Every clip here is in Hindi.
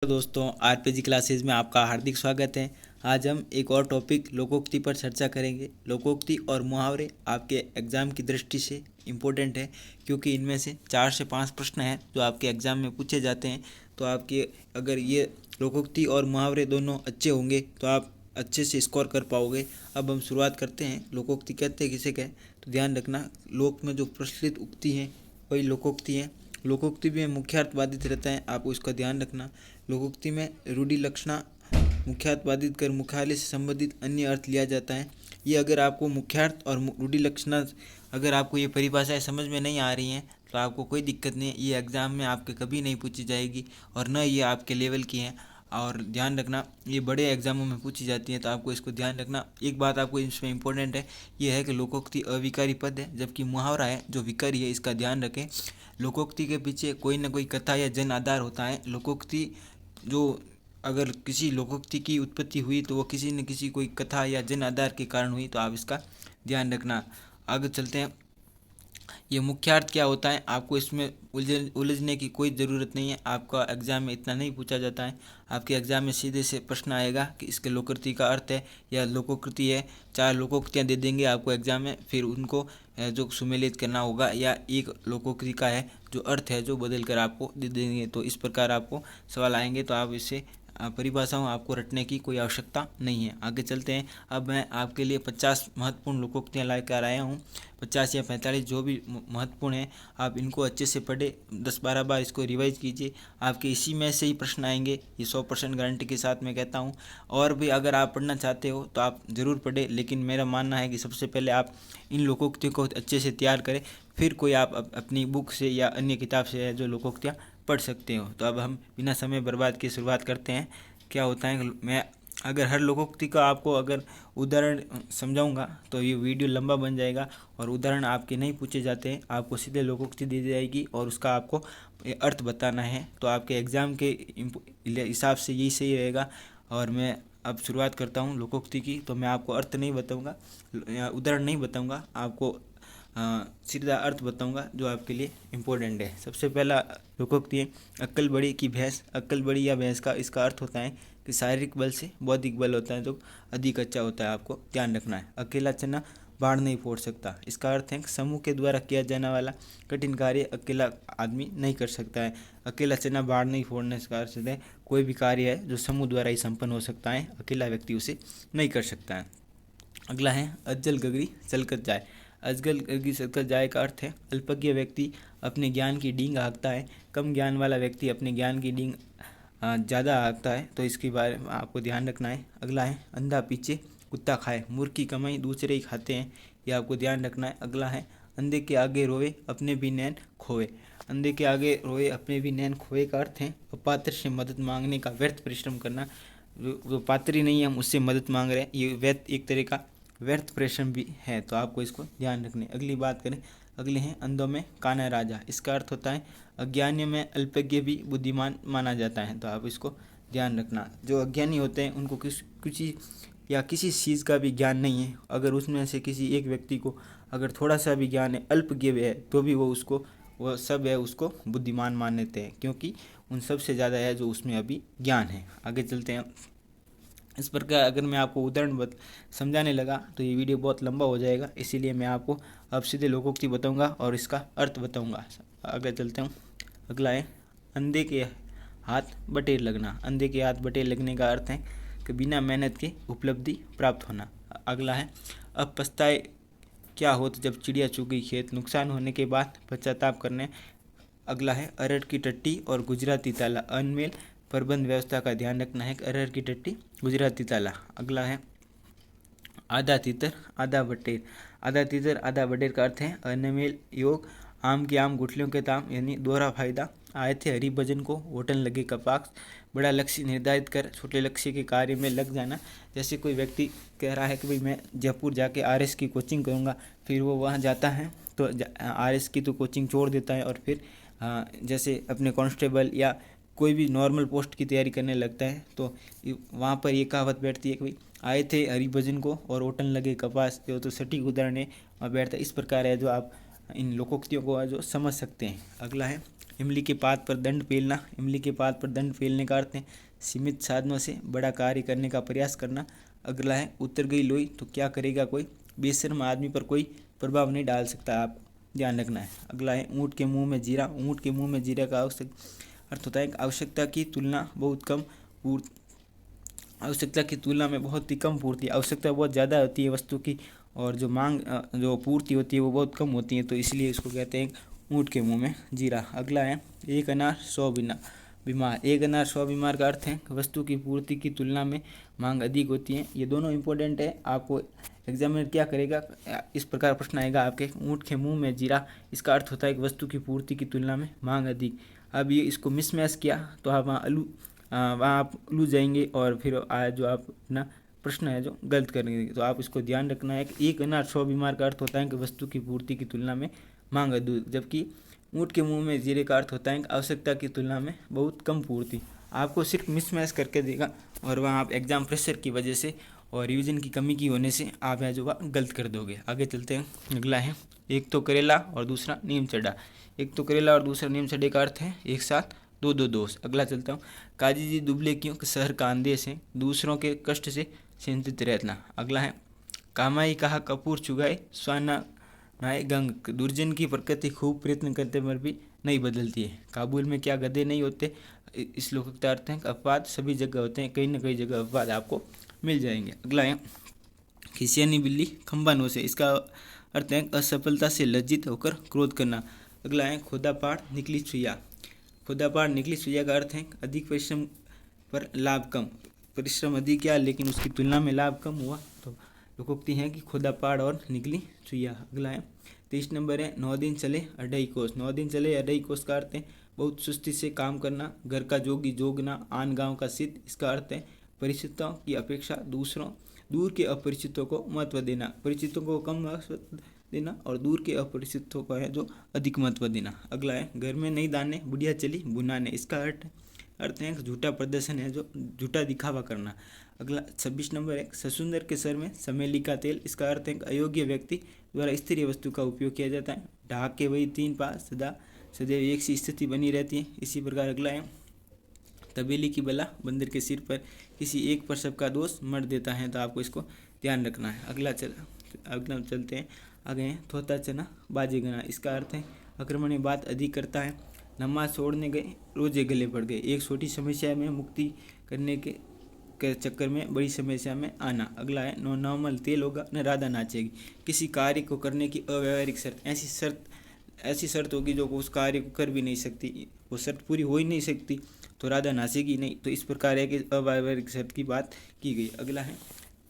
दोस्तों, आरपीजी क्लासेस में आपका हार्दिक स्वागत है। आज हम एक और टॉपिक लोकोक्ति पर चर्चा करेंगे। लोकोक्ति और मुहावरे आपके एग्ज़ाम की दृष्टि से इम्पोर्टेंट है, क्योंकि इनमें से 4 से 5 प्रश्न हैं जो आपके एग्ज़ाम में पूछे जाते हैं। तो आपके अगर ये लोकोक्ति और मुहावरे दोनों अच्छे होंगे तो आप अच्छे से स्कोर कर पाओगे। अब हम शुरुआत करते हैं। लोकोक्ति कहते हैं किसे कहें, तो ध्यान रखना, लोक में जो प्रचलित उक्ति हैं वही लोकोक्ति हैं। लोकोक्ति में मुख्यार्थ बाधित रहता है, आप उसका ध्यान रखना। लोकोक्ति में रूढ़ि लक्षणा मुख्यार्थ बाधित कर मुख्यालय से संबंधित अन्य अर्थ लिया जाता है। ये अगर आपको मुख्यार्थ और रूढ़ि लक्षणा, अगर आपको ये परिभाषाएं समझ में नहीं आ रही हैं तो आपको कोई दिक्कत नहीं है। ये एग्ज़ाम में आपके कभी नहीं पूछी जाएगी और न ये आपके लेवल की हैं। और ध्यान रखना, ये बड़े एग्जामों में पूछी जाती है, तो आपको इसको ध्यान रखना। एक बात आपको इसमें इंपॉर्टेंट है, ये है कि लोकोक्ति अविकारी पद है, जबकि मुहावरा है जो विकारी है। इसका ध्यान रखें। लोकोक्ति के पीछे कोई ना कोई कथा या जन आधार होता है। लोकोक्ति जो, अगर किसी लोकोक्ति की उत्पत्ति हुई तो वो किसी न किसी कोई कथा या जन आधार के कारण हुई, तो आप इसका ध्यान रखना। आगे चलते हैं। ये मुख्यार्थ क्या होता है, आपको इसमें उलझने की कोई ज़रूरत नहीं है। आपका एग्ज़ाम में इतना नहीं पूछा जाता है। आपके एग्ज़ाम में सीधे से प्रश्न आएगा कि इसके लोकोक्ति का अर्थ है या लोकोक्ति है। 4 लोकोक्तियाँ दे देंगे आपको एग्ज़ाम में, फिर उनको जो सुमेलित करना होगा, या एक लोकोक्ति का है जो अर्थ है जो बदल कर आपको दे देंगे। तो इस प्रकार आपको सवाल आएंगे, तो आप इसे परिभाषाओं आपको रटने की कोई आवश्यकता नहीं है। आगे चलते हैं। अब मैं आपके लिए 50 महत्वपूर्ण लोकोक्तियाँ लाकर आया हूँ। 50 या 45 जो भी महत्वपूर्ण हैं, आप इनको अच्छे से पढ़े, 10-12 बार इसको रिवाइज कीजिए। आपके इसी में से ही प्रश्न आएंगे, ये 100% गारंटी के साथ मैं कहता हूँ। और भी अगर आप पढ़ना चाहते हो तो आप ज़रूर पढ़ें, लेकिन मेरा मानना है कि सबसे पहले आप इन लोकोक्तियों को अच्छे से तैयार करें, फिर कोई आप अपनी बुक से या अन्य किताब से जो लोकोक्तियाँ पढ़ सकते हो। तो अब हम बिना समय बर्बाद की शुरुआत करते हैं। क्या होता है, मैं अगर हर लोकोक्ति का आपको अगर उदाहरण समझाऊंगा तो ये वीडियो लंबा बन जाएगा और उदाहरण आपके नहीं पूछे जाते हैं। आपको सीधे लोकोक्ति दी जाएगी और उसका आपको अर्थ बताना है। तो आपके एग्ज़ाम के हिसाब से यही सही रहेगा। और मैं अब शुरुआत करता हूँ लोकोक्ति की। तो मैं आपको अर्थ नहीं बताऊँगा, उदाहरण नहीं बताऊँगा, आपको सीधा अर्थ बताऊंगा जो आपके लिए इम्पोर्टेंट है। सबसे पहला लोकोक्ति है, अक्ल बड़ी की भैंस। अक्ल बड़ी या भैंस का इसका अर्थ होता है कि शारीरिक बल से बौद्धिक बल होता है जो अधिक अच्छा होता है, आपको ध्यान रखना है। अकेला चना बाढ़ नहीं फोड़ सकता। इसका अर्थ है समूह के द्वारा किया जाने वाला कठिन कार्य अकेला आदमी नहीं कर सकता है। अकेला चना बाढ़ नहीं फोड़ने का अर्थ है कोई भी कार्य है जो समूह द्वारा ही संपन्न हो सकता है, अकेला व्यक्ति उसे नहीं कर सकता है। अगला है अज्जल गगरी चलकर जाए। अजगल गगरी चलकर जाए का अर्थ है अल्पज्ञ व्यक्ति अपने ज्ञान की डींग हाँकता है, कम ज्ञान वाला व्यक्ति अपने ज्ञान की डींग ज़्यादा हाँकता है। तो इसके बारे में आपको ध्यान रखना है। अगला है अंधा पीछे कुत्ता खाए। मूर्ख की कमाई दूसरे ही खाते हैं, ये आपको ध्यान रखना है। अगला है अंधे के आगे रोए अपने भी नैन खोए। अंधे के आगे रोए अपने भी नैन खोए का अर्थ है अपात्र से मदद मांगने का व्यर्थ परिश्रम करना। जो पात्री नहीं है हम उससे मदद मांग रहे हैं, ये व्यर्थ एक तरह का व्यर्थ परिश्रम भी है। तो आपको इसको ध्यान रखने। अगली बात करें, अगले हैं अंधों में काना राजा। इसका अर्थ होता है अज्ञानी में अल्पज्ञ भी बुद्धिमान माना जाता है। तो आप इसको ध्यान रखना। जो अज्ञानी होते हैं उनको किसी चीज़ का भी ज्ञान नहीं है। अगर उसमें से किसी एक व्यक्ति को अगर थोड़ा सा भी ज्ञान है, अल्पज्ञ है, तो भी वो सब है उसको बुद्धिमान मान लेते हैं, क्योंकि उन सब से ज़्यादा है जो उसमें अभी ज्ञान है। आगे चलते हैं। इस प्रकार अगर मैं आपको उदाहरण समझाने लगा तो ये वीडियो बहुत लंबा हो जाएगा, इसीलिए मैं आपको अब सीधे लोकोक्ति बताऊंगा और इसका अर्थ बताऊंगा। आगे चलते हूँ। अगला है अंधे के हाथ बटेर लगना। अंधे के हाथ बटेर लगने का अर्थ है कि बिना मेहनत के उपलब्धि प्राप्त होना। अगला है अब पछताए क्या होत जब चिड़िया चुग गई खेत। नुकसान होने के बाद पश्चाताप करने। अगला है अरहर की टट्टी और गुजराती ताला। अनमेल प्रबंध व्यवस्था का ध्यान रखना है। अरहर की टट्टी गुजराती ताला। अगला है आधा तीतर आधा बटेर। आधा तीतर आधा बटेर का अर्थ है अनमेल योग। आम के आम गुठलियों के ताम, यानी दोहरा फायदा। आए थे हरिभजन को होटल लगे कपाक्ष। बड़ा लक्ष्य निर्धारित कर छोटे लक्ष्य के कार्य में लग जाना। जैसे कोई व्यक्ति कह रहा है कि भाई मैं जयपुर जाके आरएस की कोचिंग करूँगा, फिर वो वहाँ जाता है तो आरएस की तो कोचिंग छोड़ देता है और फिर जैसे अपने कांस्टेबल या कोई भी नॉर्मल पोस्ट की तैयारी करने लगता है। तो वहाँ पर ये कहावत बैठती है कि भाई आए थे हरिभजन को और ओटन लगे कपास, तो सटीक उदाहरण है और बैठता है। इस प्रकार है जो आप इन लोकोक्तियों को जो समझ सकते हैं। अगला है इमली के पात पर दंड पेलना। इमली के पात पर दंड पेलने का अर्थ है सीमित साधनों से बड़ा कार्य करने का प्रयास करना। अगला है उतर गई लोई तो क्या करेगा कोई। बेशर्म आदमी पर कोई प्रभाव नहीं डाल सकता, आप ध्यान रखना है। अगला है ऊँट के मुंह में जीरा। ऊँट के मुंह में जीरा का आवश्यक अर्थ होता है आवश्यकता की तुलना बहुत कम पूर्ति, आवश्यकता की तुलना में बहुत ही कम पूर्ति। आवश्यकता बहुत ज़्यादा होती है वस्तु की और जो मांग जो पूर्ति होती है वो बहुत कम होती है, तो इसलिए इसको कहते हैं ऊँट के मुंह में जीरा। अगला है एक अनार 100 बीमार। एक अनार 100 बीमार का अर्थ है वस्तु की पूर्ति की तुलना में मांग अधिक होती है। ये दोनों इंपॉर्टेंट है। आपको एग्जामिनर क्या करेगा, इस प्रकार प्रश्न आएगा आपके ऊँट के मुंह में जीरा, इसका अर्थ होता है कि वस्तु की पूर्ति की तुलना में मांग अधिक। अब ये इसको मिसमैच किया तो आप वहाँ आप उलझ जाएंगे और फिर जो आप अपना प्रश्न है जो गलत करेंगे। तो आप इसको ध्यान रखना है कि एक अनार 100 बीमार का अर्थ होता है कि वस्तु की पूर्ति की तुलना में मांग अधिक, जबकि ऊँट के मुंह में जीरे का अर्थ होता है कि आवश्यकता की तुलना में बहुत कम पूर्ति। आपको सिर्फ मिसमैच करके देगा और वहाँ आप एग्जाम प्रेशर की वजह से और रिवीजन की कमी की होने से आप यहाँ जो गलत कर दोगे। आगे चलते हैं। अगला है एक तो करेला और दूसरा नीम चढ़ा। एक तो करेला और दूसरा नीम चढ़े का अर्थ है एक साथ दो दोस्त। अगला चलता हूँ। काजी जी दुबले क्यों, शहर का अंदेश है, दूसरों के कष्ट से चिंतित रहना। अगला है कामाई कहा कपूर चुगाए स्वाना नाय गंग। दुर्जन की प्रकृति खूब प्रयत्न करते पर भी नहीं बदलती है। काबुल में क्या गधे नहीं होते। इस श्लोक का अर्थ है अपवाद सभी जगह होते हैं, कहीं ना कहीं जगह अपवाद आपको मिल जाएंगे। अगला है खिसियानी बिल्ली खंबा नोचे। इसका अर्थ है असफलता से लज्जित होकर क्रोध करना। अगला है खुदा पाड़ निकली सुइया। खुदा पाड़ निकली सुइया का अर्थ है अधिक परिश्रम पर लाभ कम। परिश्रम अधिक किया लेकिन उसकी तुलना में लाभ कम हुआ, तो लोकोक्ति है कि खुदा पाड़ और निकली सुइया। अगला है 23 नंबर है 9 दिन चले 2.5 कोस। 9 दिन चले 2.5 कोस का अर्थ है बहुत सुस्ती से काम करना। घर का जोगी जोगना, आन गाँव का सिद्ध। इसका अर्थ है परिचितों की अपेक्षा दूर के अपरिचितों को महत्व देना। परिचितों को कम महत्व देना और दूर के अपरिचितों को है जो अधिक महत्व देना। अगला है घर में नहीं दाने बुढ़िया चली बुनाने। इसका अर्थ है झूठा प्रदर्शन है जो झूठा दिखावा करना। अगला 26 नंबर है ससुंदर के सर में समेली का तेल। इसका अर्थ है अयोग्य व्यक्ति द्वारा स्त्रीय वस्तु का उपयोग किया जाता है। ढाक के वही 3 पास सदैव एक सी स्थिति बनी रहती है। इसी प्रकार अगला है तबेली की बला बंदर के सिर पर किसी एक पर सबका दोष मर देता है, तो आपको इसको ध्यान रखना है। अगला चलते हैं आगे हैं थोता चना बाजे गना। इसका अर्थ है अक्रमण्य बात अधिक करता है। नमाज छोड़ने गए रोजे गले पड़ गए। एक छोटी समस्या में मुक्ति करने के चक्कर में बड़ी समस्या में आना। अगला है नो नॉर्मल तेल होगा न राधा नाचेगी। किसी कार्य को करने की अव्यवहारिक शर्त ऐसी शर्त होगी जो उस कार्य को कर भी नहीं सकती, वो शर्त पूरी हो ही नहीं सकती तो राधा नाचेगी नहीं। तो इस प्रकार है कि अव्यवहारिक शर्त की बात की गई। अगला है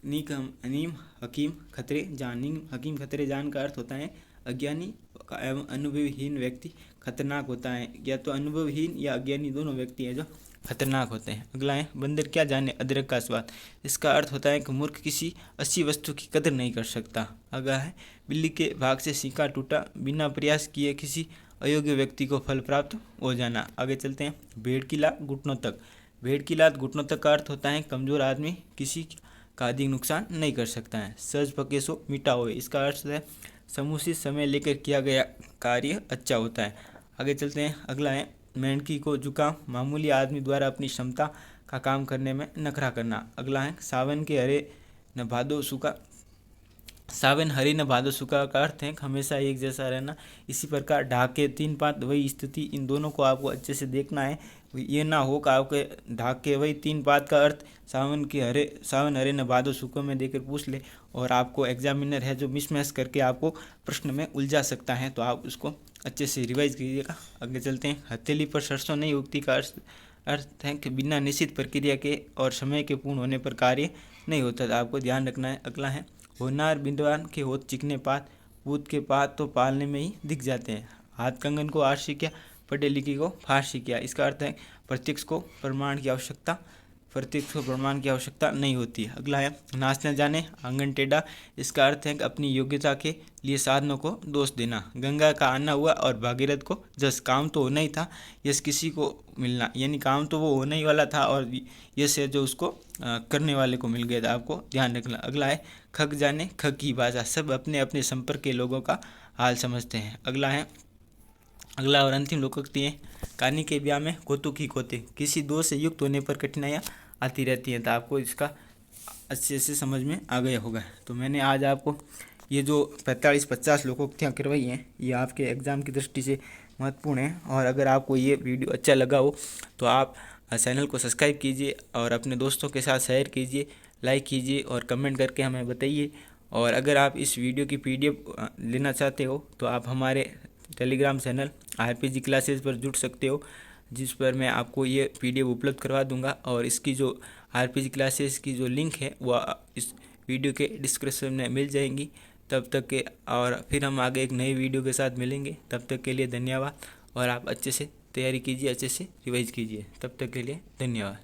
नीम हकीम खतरे जान। नीम हकीम खतरे जान का अर्थ होता है अज्ञानी एवं अनुभवहीन व्यक्ति खतरनाक होता है। या तो अनुभवहीन या अज्ञानी दोनों व्यक्ति हैं जो खतरनाक होते हैं। अगला है बंदर क्या जाने अदरक का स्वाद। इसका अर्थ होता है कि मूर्ख किसी अच्छी वस्तु की कदर नहीं कर सकता। अगला है बिल्ली के भाग से सिक्का टूटा, बिना प्रयास किए किसी अयोग्य व्यक्ति को फल प्राप्त हो जाना। आगे चलते हैं भेड़ की लात घुटनों तक। भेड़ की लात घुटनों तक का अर्थ होता है कमजोर आदमी किसी का अधिक नुकसान नहीं कर सकता है। सज पके सो मीठा होए। इसका अर्थ है समुचित समय लेकर किया गया कार्य अच्छा होता है। आगे चलते हैं अगला है मेंढकी को जुकाम, मामूली आदमी द्वारा अपनी क्षमता का काम करने में नखरा करना। अगला है सावन के हरे न भादो सूखा। सावन हरी न भादो सूखा का अर्थ है हमेशा एक जैसा रहना। इसी प्रकार ढाक के 3 पात वही स्थिति, इन दोनों को आपको अच्छे से देखना है। ये ना हो कि आपके ढाक के वही 3 पात का अर्थ सावन हरे न भादो सूखो में देकर पूछ ले और आपको एग्जामिनर है जो मिसमैच करके आपको प्रश्न में उलझा सकता है, तो आप उसको अच्छे से रिवाइज कीजिएगा। आगे चलते हैं हथेली पर सरसों नहीं उगती का अर्थ है कि बिना निश्चित प्रक्रिया के और समय के पूर्ण होने पर कार्य नहीं होता, तो आपको ध्यान रखना है। अगला है होनार बिंदवान के होत चिकने पात, पूत के पात तो पालने में ही दिख जाते हैं। हाथ कंगन को आरसी किया, पढ़े लिखे को फारसी किया। इसका अर्थ है प्रत्यक्ष को प्रमाण की आवश्यकता नहीं होती। अगला है नाच न जाने आंगन टेढ़ा। इसका अर्थ है अपनी योग्यता के लिए साधनों को दोष देना। गंगा का आना हुआ और भागीरथ को जस। काम तो होना ही था, यश किसी को मिलना, यानी काम तो वो होने ही वाला था और यश है जो उसको करने वाले को मिल गया था, आपको ध्यान रखना। अगला है खग जाने खग की भाषा। सब अपने अपने संपर्क के लोगों का हाल समझते हैं। अगला है अगला और अंतिम लोकोक्ति है, कानी के ब्याह में कौतुक ही कौतुक, किसी दो से युक्त होने पर कठिनाइयाँ आती रहती हैं। तो आपको इसका अच्छे से समझ में आ गया होगा। तो मैंने आज आपको ये जो 45-50 लोकोक्तियाँ करवाई हैं, ये आपके एग्ज़ाम की दृष्टि से महत्वपूर्ण है। और अगर आपको ये वीडियो अच्छा लगा हो तो आप चैनल को सब्सक्राइब कीजिए और अपने दोस्तों के साथ शेयर कीजिए, लाइक कीजिए और कमेंट करके हमें बताइए। और अगर आप इस वीडियो की PDF लेना चाहते हो तो आप हमारे टेलीग्राम चैनल RPG क्लासेस पर जुड़ सकते हो, जिस पर मैं आपको ये PDF उपलब्ध करवा दूंगा। और इसकी जो RPG क्लासेस की जो लिंक है वह इस वीडियो के डिस्क्रिप्शन में मिल जाएंगी। तब तक के और फिर हम आगे एक नई वीडियो के साथ मिलेंगे। तब तक के लिए धन्यवाद। और आप अच्छे से तैयारी कीजिए, अच्छे से रिवाइज कीजिए। तब तक के लिए धन्यवाद।